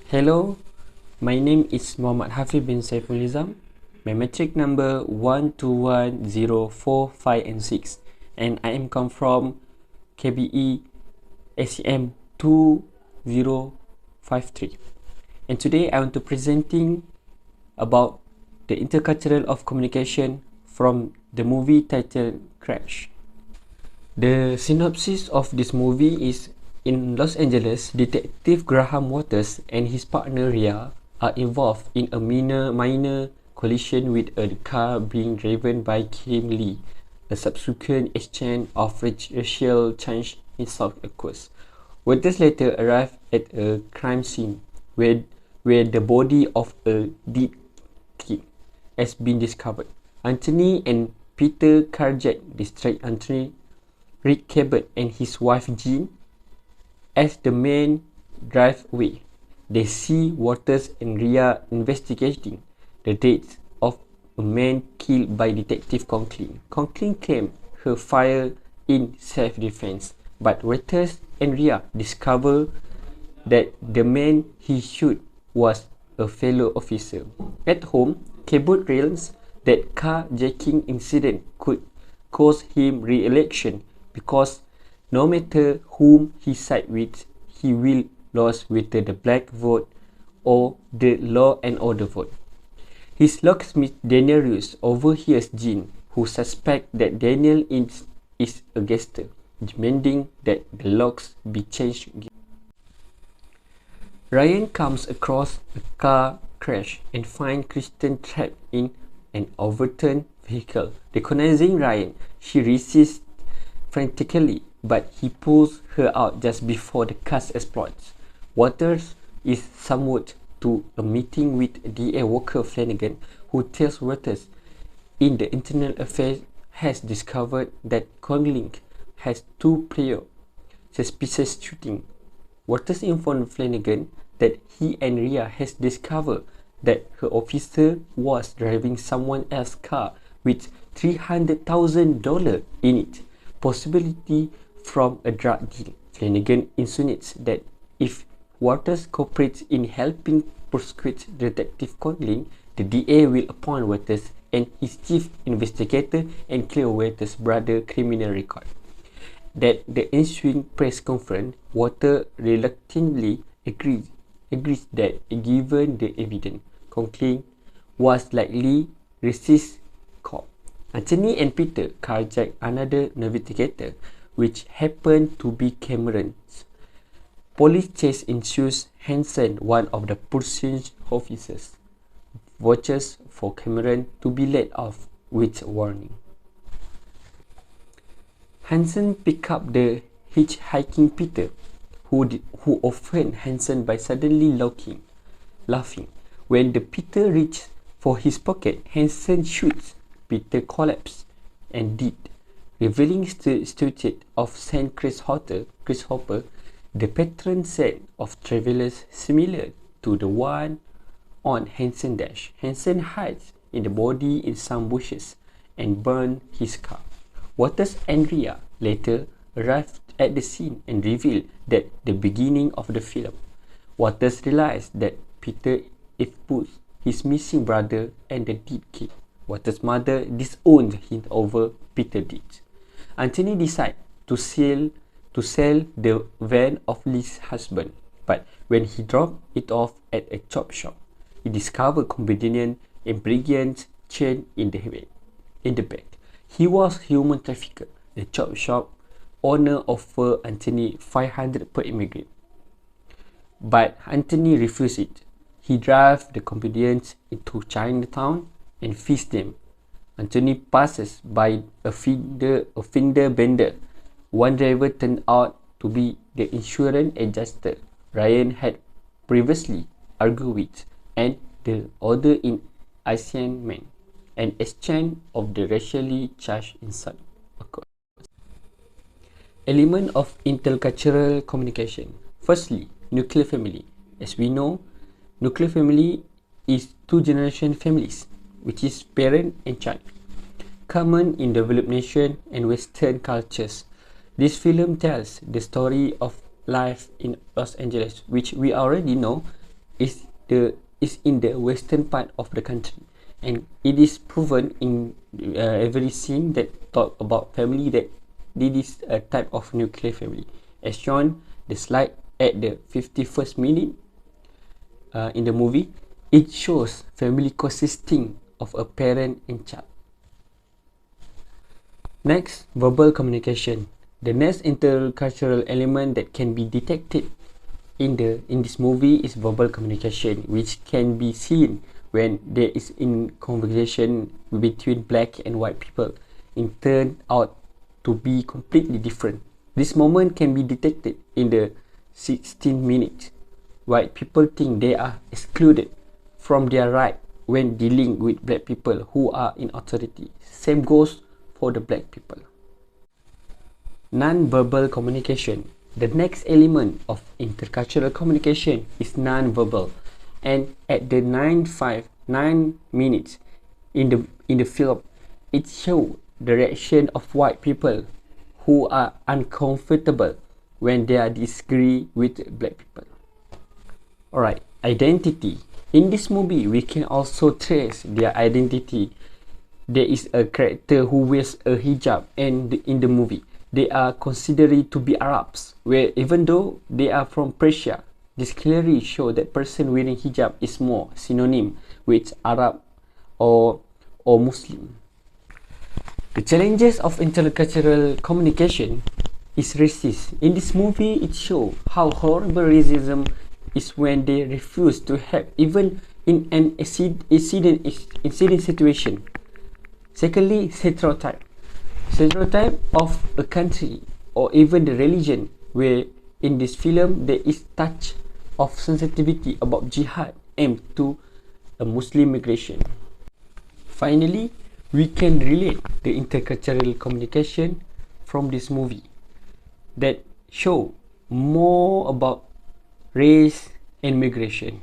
Hello, my name is Muhammad Hafiz bin Saiful Nizam. My metric number 12104 5 and 6, and I am come from KBE SEM 2053. And today I want to presenting about the intercultural of communication from the movie titled Crash. The synopsis of this movie is: in Los Angeles, Detective Graham Waters and his partner Rhea are involved in a minor collision with a car being driven by Kim Lee. A subsequent exchange of racial change insult occurs. Waters later arrive at a crime scene where the body of a dead kid has been discovered. Anthony and Peter carjack distract Anthony, Rick Cabot and his wife Jean. As the men drive away, they see Waters and Rhea investigating the death of a man killed by Detective Conklin. Conklin claimed her fired in self-defense, but Waters and Rhea discover that the man he shot was a fellow officer. At home, Cabot realizes that carjacking incident could cost him re-election because no matter whom he side with, he will lose whether the black vote or the law and order vote. His locksmith Daniel Roos overhears Jean, who suspects that Daniel is a gangster, demanding that the locks be changed. Ryan comes across a car crash and finds Kristen trapped in an overturned vehicle. Recognizing Ryan, she resists frantically, but he pulls her out just before the car explodes. Waters is summoned to a meeting with DA Walker Flanagan, who tells Waters in the Internal Affairs has discovered that Conklin has two prior suspicious shooting. Waters informed Flanagan that he and Rhea has discovered that her officer was driving someone else's car with $300,000 in it, possibility from a drug deal. Flanagan insinuates that if Waters cooperates in helping prosecute Detective Conklin, the DA will appoint Waters and his chief investigator and clear Waters' brother criminal record. At the ensuing press conference, Waters reluctantly agrees that given the evidence, Conklin was likely racist cop. Anthony and Peter carjack another navigator, which happened to be Cameron's. Police chase ensues. Hansen, one of the pursuing officers, vouches for Cameron to be let off with warning. Hansen picks up the hitchhiking Peter, who offends Hansen by suddenly laughing. When the Peter reaches for his pocket, Hansen shoots. Peter collapses and dead, revealing the statue of Saint Chris Hopper, the patron saint of travelers similar to the one on Hansen's dash. Hansen hides in the body in some bushes and burns his car. Waters and Rhea later arrive at the scene and reveal that the beginning of the film. Waters realizes that Peter exposed his missing brother and the dead kid. Waters' mother disowned him over Peter's deeds. Anthony decides to sell the van of Lee's husband, but when he dropped it off at a chop shop, he discovered convenient and brilliant chain in the bag. He was human trafficker. The chop shop owner offered Anthony $500 per immigrant, but Anthony refused it. He drives the convenience into Chinatown and feeds them. Anthony passes by a fender bender. One driver turned out to be the insurance adjuster Ryan had previously argued with, and the other in Asian man. An exchange of the racially charged insult occurs. Element of intercultural communication. Firstly, nuclear family. As we know, nuclear family is two-generation families, which is parent and child, common in developed nations and Western cultures. This film tells the story of life in Los Angeles, which we already know is in the western part of the country, and it is proven in every scene that talk about family that this is a type of nuclear family, as shown the slide at the 51st minute in the movie. It shows family consisting of a parent and child. Next, verbal communication. The next intercultural element that can be detected in this movie is verbal communication, which can be seen when there is in conversation between black and white people. It turned out to be completely different. This moment can be detected in the 16 minutes. White people think they are excluded from their right when dealing with black people who are in authority. Same goes for the black people. Non-verbal communication. The next element of intercultural communication is non-verbal, and at the 9 minutes in the film, it shows the reaction of white people who are uncomfortable when they are disagree with black people. Alright, identity. In this movie, we can also trace their identity. There is a character who wears a hijab, and in the movie, they are considered to be Arabs, where even though they are from Persia, this clearly shows that person wearing hijab is more synonym with Arab or Muslim. The challenges of intercultural communication is racist. In this movie, it shows how horrible racism is when they refuse to help even in an incident situation. Secondly, stereotype of a country or even the religion, where in this film there is touch of sensitivity about jihad aimed to a Muslim migration. Finally, we can relate the intercultural communication from this movie that show more about race and migration.